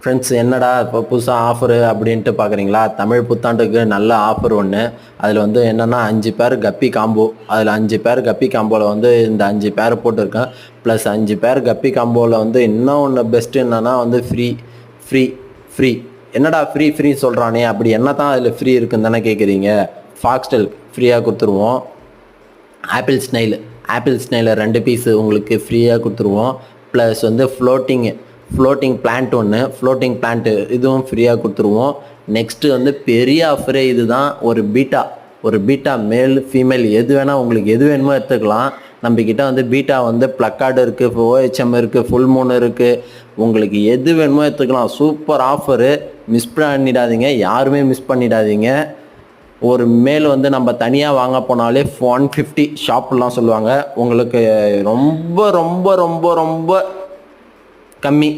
Friends, என்னடா இப்போ புதுசாக ஆஃபரு அப்படின்ட்டு பார்க்குறீங்களா? தமிழ் புத்தாண்டுக்கு நல்ல ஆஃபர் ஒன்று. அதில் வந்து என்னென்னா 5 பேர் கப்பி காம்போ. அதில் 5 பேர் கப்பி காம்போவில் வந்து இந்த 5 பேர் போட்டிருக்கேன். ப்ளஸ் 5 பேர் கப்பி காம்போவில் வந்து இன்னும் ஒன்று பெஸ்ட்டு என்னென்னா வந்து ஃப்ரீ ஃப்ரீ ஃப்ரீ. என்னடா ஃப்ரீ ஃப்ரீ சொல்கிறானே, அப்படி என்ன தான் அதில் ஃப்ரீ இருக்குன்னு தானே கேட்குறீங்க? ஃபாக்ஸ்டெல் ஃப்ரீயாக கொடுத்துருவோம். ஆப்பிள் ஸ்னைலர் 2 பீஸு உங்களுக்கு ஃப்ரீயாக கொடுத்துருவோம். ப்ளஸ் வந்து ஃப்ளோட்டிங் பிளான்ட் ஒன்று, ஃப்ளோட்டிங் பிளான்ட்டு இதுவும் ஃப்ரீயாக கொடுத்துருவோம். நெக்ஸ்ட்டு வந்து பெரிய ஆஃபரே இது தான். ஒரு பீட்டா மேல் ஃபீமேல் எது வேணால் உங்களுக்கு எது வேணுமோ எடுத்துக்கலாம். நம்மக்கிட்ட வந்து பீட்டா வந்து ப்ளக்கார்டு இருக்குது, ஓஹெச்எம் இருக்குது, ஃபுல் மூன் இருக்குது. உங்களுக்கு எது வேணுமோ எடுத்துக்கலாம். சூப்பர் ஆஃபரு, மிஸ் பண்ணிடாதீங்க, யாருமே மிஸ் பண்ணிடாதீங்க. ஒரு மேல் வந்து நம்ம தனியாக வாங்க போனாலே 150 சொல்லுவாங்க. உங்களுக்கு ரொம்ப ரொம்ப ரொம்ப ரொம்ப கம்மி